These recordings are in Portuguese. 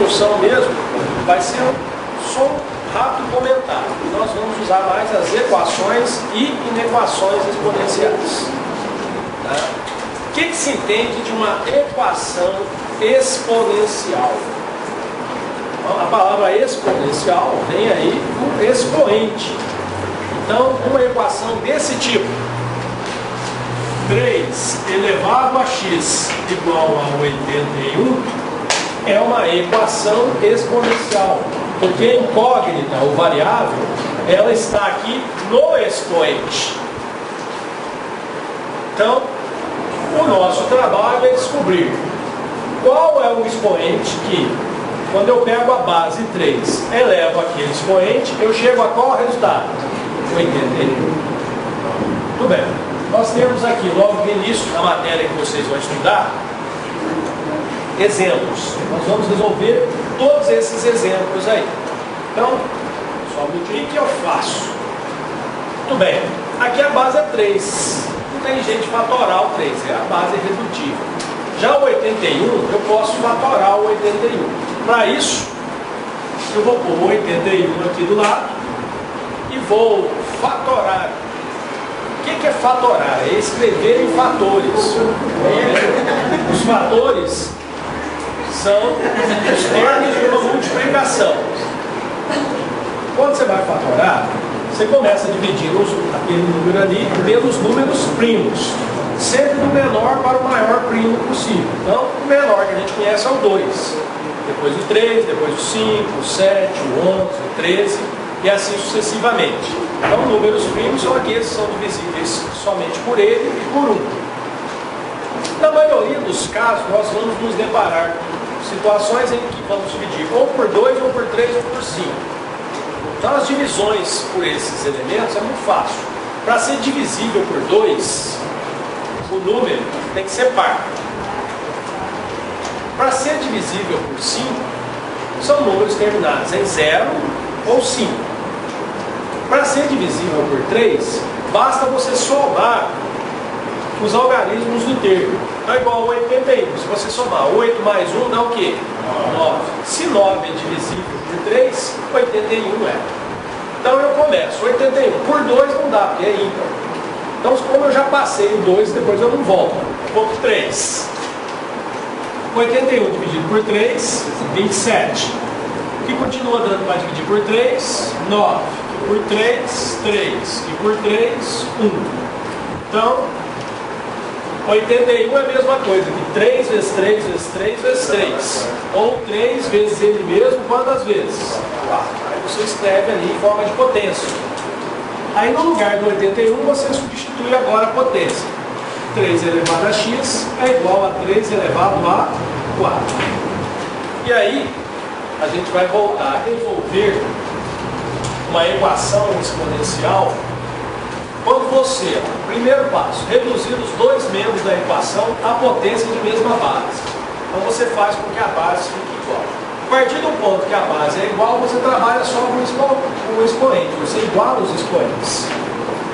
introdução mesmo, vai ser só um rápido comentário. Nós vamos usar mais as equações e inequações exponenciais. Tá? O que se entende de uma equação exponencial? A palavra exponencial vem aí do expoente. Então, uma equação desse tipo, 3 elevado a x igual a 81, é uma equação exponencial, porque a incógnita, ou variável, ela está aqui no expoente. Então, o nosso trabalho é descobrir qual é o expoente que, quando eu pego a base 3, elevo aquele expoente, eu chego a qual resultado? 81. Tudo bem. Nós temos aqui, logo no início da matéria que vocês vão estudar, exemplos. Nós vamos resolver todos esses exemplos aí. Então, só o que eu faço? Tudo bem. Aqui a base é 3. Não tem jeito de fatorar o 3, é a base redutível. Já o 81, eu posso fatorar o 81. Para isso, eu vou pôr o 81 aqui do lado e vou fatorar. O que é fatorar? É escrever em fatores. Os fatores são os termos de uma multiplicação. Quando você vai fatorar, você começa dividindo aquele número ali pelos números primos, sempre do menor para o maior primo possível. Então, o menor que a gente conhece é o 2, depois o 3, depois o 5, o 7, o 11, o 13 e assim sucessivamente. Então, números primos são aqueles que são divisíveis somente por ele e por 1. Na maioria dos casos, nós vamos nos deparar com situações em que vamos dividir ou por 2, ou por 3, ou por 5. Então, as divisões por esses elementos é muito fácil. Para ser divisível por 2, o número tem que ser par. Para ser divisível por 5, são números terminados em 0 ou 5. Para ser divisível por 3, basta você somar os algarismos do termo. Então é igual a 81. Se você somar 8 mais 1 dá o quê? 9. Se 9 é divisível por 3, 81 é. Então eu começo. 81 por 2 não dá, porque é ímpar. Então como eu já passei o 2, depois eu não volto. Eu vou por 3. 81 dividido por 3, 27. O que continua dando para dividir por 3? 9. Por 3, 3. E por 3, 1. Então, 81 é a mesma coisa que 3 vezes 3 vezes 3 vezes 3. Ou 3 vezes ele mesmo, quantas vezes? 4. Aí você escreve ali em forma de potência. Aí no lugar do 81 você substitui agora a potência. 3 elevado a x é igual a 3 elevado a 4. E aí a gente vai voltar a resolver uma equação exponencial quando você, primeiro passo, reduzir os dois membros da equação à potência de mesma base. Então você faz com que a base fique igual. A partir do ponto que a base é igual, você trabalha só com o expoente, você iguala os expoentes.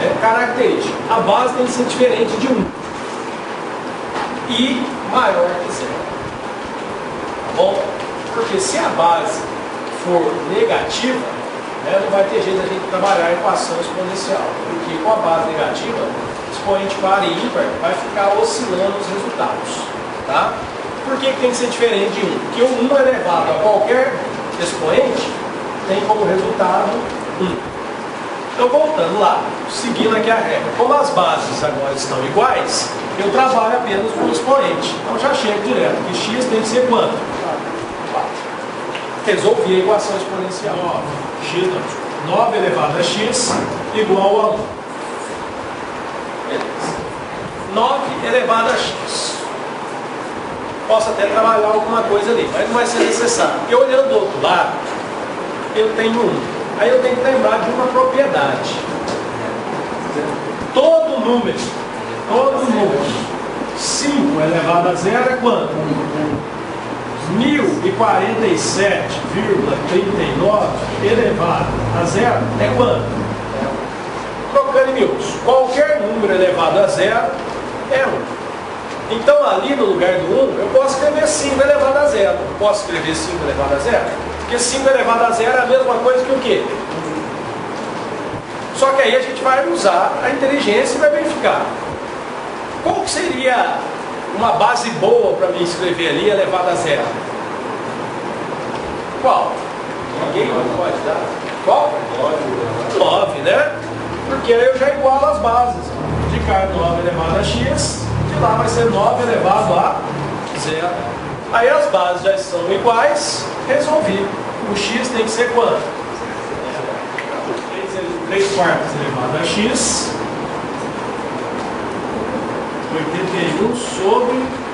É característica. A base tem que ser diferente de 1 e maior que 0. Tá bom? Porque se a base for negativa, não vai ter jeito de a gente trabalhar a equação exponencial, porque com a base negativa, expoente par e ímpar vai ficar oscilando os resultados. Tá? Por que tem que ser diferente de 1? Porque o 1 elevado a qualquer expoente tem como resultado 1. Então, voltando lá, seguindo aqui a regra, como as bases agora estão iguais, eu trabalho apenas com o expoente. Então, já chego direto, que x tem que ser quanto? 4. Resolvi a equação exponencial. 9 elevado a x igual a 1. Beleza. 9 elevado a x. Posso até trabalhar alguma coisa ali, mas não vai ser necessário. Porque olhando do outro lado, eu tenho 1. Aí eu tenho que lembrar de uma propriedade. Todo número, 5 elevado a 0 é quanto? 1047,39 elevado a 0 é quanto? Trocando em miúdos. Qualquer número elevado a 0 é 1. Então ali no lugar do 1, eu posso escrever 5 elevado a 0. Eu posso escrever 5 elevado a 0? Porque 5 elevado a 0 é a mesma coisa que o quê? Só que aí a gente vai usar a inteligência e vai verificar. Qual que seria uma base boa para mim escrever ali elevado a 0? Qual? Ninguém pode dar? Qual? 9, né? Porque aí eu já igualo as bases. De cá 9 elevado a x, de lá vai ser 9 elevado a 0. Aí as bases já são iguais, resolvi. O x tem que ser quanto? 3 quartos elevado a x, 81 sobre...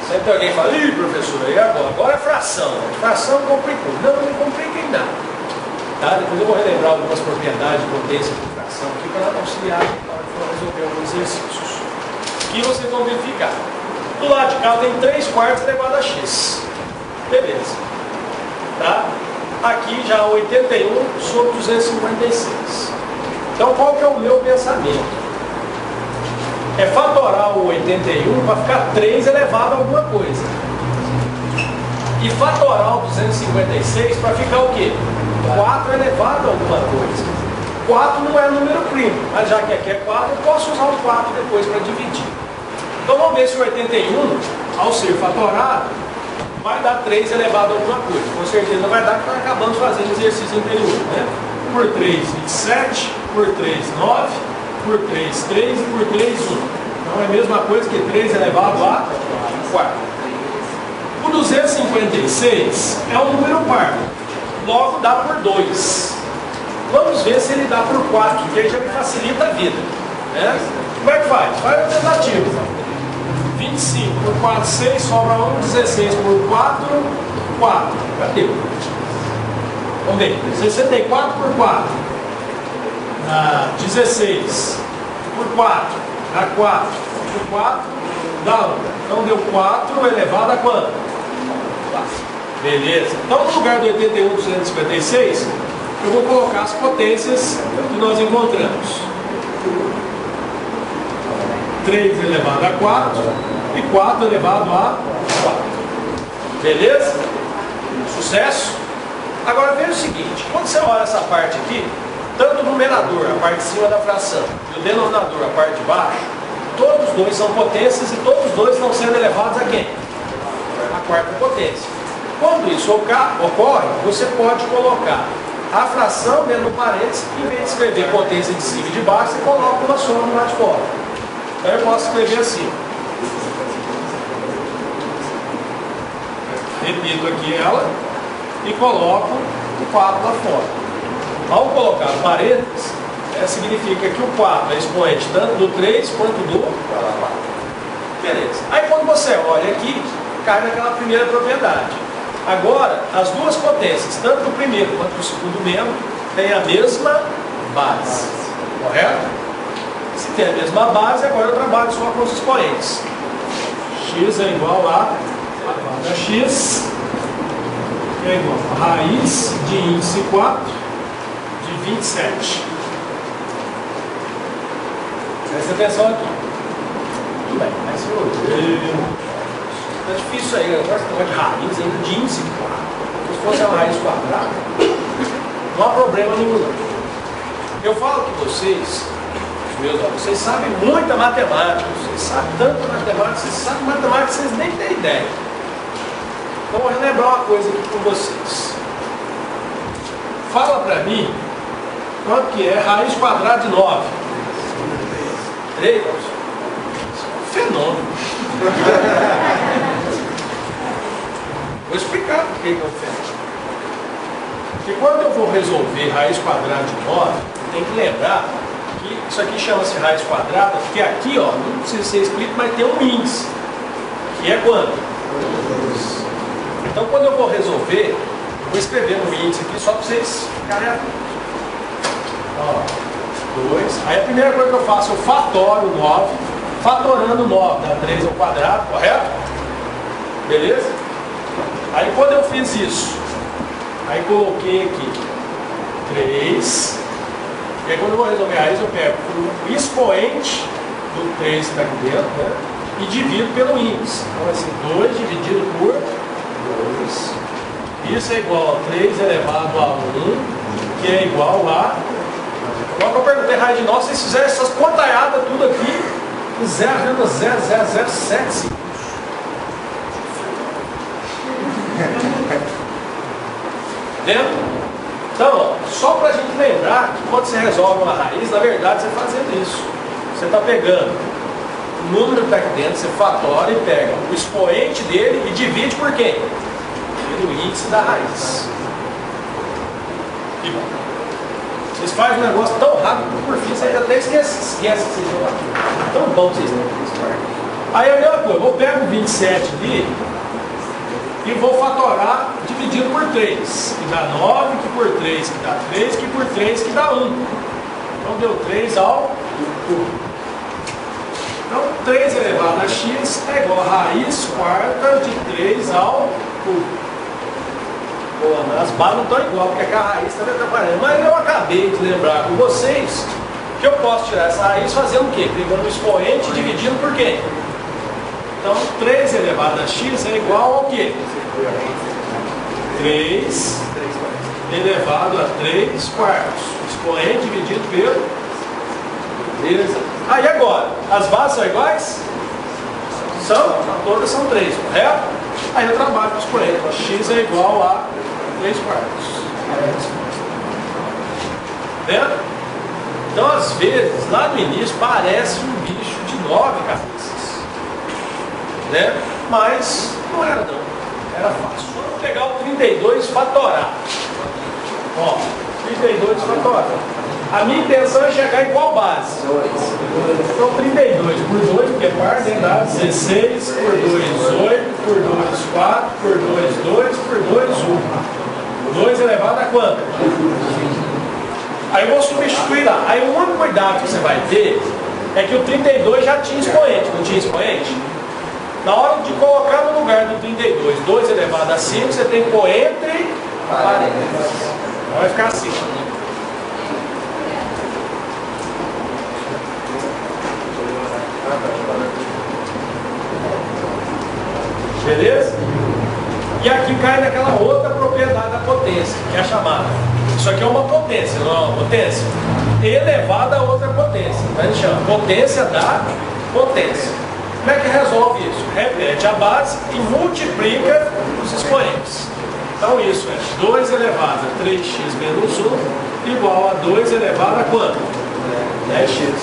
Sempre alguém fala, ih, professor, e agora? Agora é fração. Fração complicou. Não compliquei nada. Tá? Depois eu vou relembrar algumas propriedades de potência de fração aqui para auxiliar na hora de resolver alguns exercícios. E vocês vão verificar. Do lado de cá tem 3 quartos elevado a x. Beleza. Tá? Aqui já 81 sobre 256. Então qual que é o meu pensamento? É fatorar o 81 para ficar 3 elevado a alguma coisa. E fatorar o 256 para ficar o quê? 4 elevado a alguma coisa. 4 não é número primo, mas já que aqui é 4, eu posso usar o 4 depois para dividir. Então vamos ver se o 81, ao ser fatorado, vai dar 3 elevado a alguma coisa. Com certeza não vai dar, porque nós acabamos fazendo o exercício anterior, né? Por 3, 27, por 3, 9, por 3, 3 e por 3, 1. Então é a mesma coisa que 3 elevado a 4. O 256 é um número par, logo dá por 2. Vamos ver se ele dá por 4, que aí já me facilita a vida, né? Como é que faz? Faz a tentativa. 25 por 4, 6, sobra 1, 16 por 4, 4. Cadê? Vamos ver. 64 por 4. 16 por 4. Dá 4. Por 4 dá 1. Então deu 4 elevado a quanto? 4. Beleza. Então no lugar do 81 por 256, eu vou colocar as potências que nós encontramos. 3 elevado a 4 e 4 elevado a 4. Beleza? Sucesso? Agora veja o seguinte, quando você olha essa parte aqui, tanto o numerador, a parte de cima da fração, e o denominador, a parte de baixo, todos os dois são potências e todos os dois estão sendo elevados a quem? A quarta potência. Quando isso ocorre, você pode colocar a fração dentro do parênteses, em vez de escrever potência de cima e de baixo, você coloca uma soma do lado de fora. Então eu posso escrever assim. Repito aqui ela e coloco o 4 lá fora. Ao colocar parênteses, significa que o 4 é expoente tanto do 3 quanto do 4. Beleza. Aí quando você olha aqui, cai naquela primeira propriedade. Agora, as duas potências, tanto do primeiro quanto do segundo membro, têm a mesma base. Correto? Se tem a mesma base, agora eu trabalho só com os expoentes. X é igual a elevado a x, que é igual a raiz de índice 4 de 27. Presta atenção aqui. Tudo bem, mas tá difícil aí, agora você tem de raiz ainda de índice 4. Se fosse uma raiz quadrada, não há problema nenhum. Eu falo que vocês, meus alunos, vocês sabem muita matemática, vocês sabem tanto matemática, vocês sabem matemática que vocês nem têm ideia. Então vou relembrar uma coisa aqui com vocês. Fala pra mim quanto que é raiz quadrada de 9? 3? Fenômeno. Vou explicar por que é um fenômeno. Porque quando eu vou resolver raiz quadrada de 9, tem que lembrar que isso aqui chama-se raiz quadrada, porque aqui, ó, não precisa ser escrito, mas tem um índice. Que é quanto? 2. Então quando eu vou resolver, eu vou escrever no índice aqui só para vocês ficarem atentos. Ó, 2. Aí a primeira coisa que eu faço, eu fatoro 9. Fatorando 9 dá 3 ao quadrado, correto? Beleza? Aí quando eu fiz isso, aí coloquei aqui 3 E aí quando eu vou resolver a raiz, eu pego o expoente do 3 que está aqui dentro, né? E divido pelo índice. Então assim, 2 dividido por 2. Isso é igual a 3 elevado a 1, que é igual a... Agora eu perguntei a raiz de 9, se vocês fizerem essas contaiadas tudo aqui, 0,00075. Entendeu? Então, ó, só para a gente lembrar que quando você resolve uma raiz, na verdade você está fazendo isso. Você está pegando o número que está aqui dentro, você fatora e pega o expoente dele e divide por quem? Pelo índice da raiz. E bom, vocês fazem um negócio tão rápido que por fim você até esquece que vocês vão aqui. Tão bom vocês têm isso. Aí a mesma coisa, eu pego o 27 ali e vou fatorar dividido por 3, que dá 9, que por 3, que dá 3, que por 3, que dá 1. Então deu 3 ao cubo. Então 3 elevado a x é igual a raiz quarta de 3 ao cubo. Pô, as bases não estão igual, porque a raiz está me atrapalhando. Mas eu acabei de lembrar com vocês que eu posso tirar essa raiz fazendo o quê? Pegando o expoente e dividindo por quê? Então 3 elevado a x é igual ao quê? 3 elevado a 3 quartos. Expoente dividido pelo... Beleza? Aí agora, as bases são iguais? São? Todas são 3, correto? Aí eu trabalho com o expoente. Então, x é igual a 3 quartos. Vendo? Então, às vezes, lá no início, parece um bicho de 9 cabeças. Né? Mas não era não. Era fácil. Vamos pegar o 32 fatorado. Ó, 32 fatorado. A minha intenção é chegar em qual base? Então 32 por 2, porque é par, né? Dá 16, por 2, 8, por 2, 4, por 2, 2, por 2, 1. 2 elevado a quanto? Aí eu vou substituir lá. Aí o único cuidado que você vai ter é que o 32 já tinha expoente, não tinha expoente? Na hora de colocar no lugar do 32, 2 elevado a 5, você tem que pôr entre parênteses. Então vai ficar assim. Beleza? E aqui cai naquela outra propriedade da potência, que é a chamada. Isso aqui é uma potência, não é uma potência? Elevada a outra potência. A gente chama potência da potência. Como é que resolve isso? Repete a base e multiplica os expoentes. Então isso é 2 elevado a 3x menos 1 igual a 2 elevado a quanto? 10x.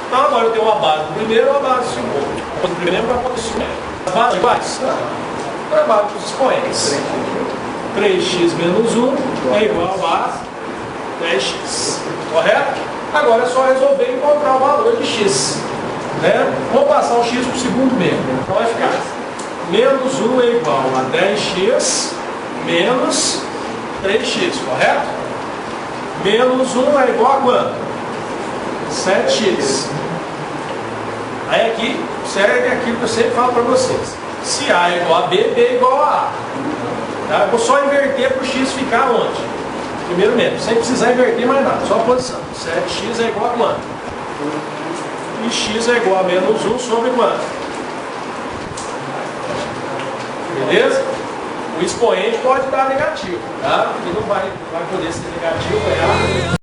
Então agora eu tenho uma base do primeiro e uma base do segundo. Do primeiro para o segundo. As bases iguais? Trabalho com os expoentes. 3x menos 1 é igual a 10x. Correto? Agora é só resolver e encontrar o valor de x. Né? Vou passar o x para o segundo membro. Então vai ficar menos 1 é igual a 10x menos 3x, correto? Menos 1 é igual a quanto? 7x. Aí aqui segue aquilo que eu sempre falo para vocês. Se A é igual a B, B é igual a A. Tá? Eu vou só inverter para o x ficar onde? Primeiro membro, sem precisar inverter mais nada, só a posição. 7x é igual a quanto? E x é igual a menos 1 sobre quanto? Beleza? O expoente pode dar negativo, tá? Porque não vai poder ser negativo, é A.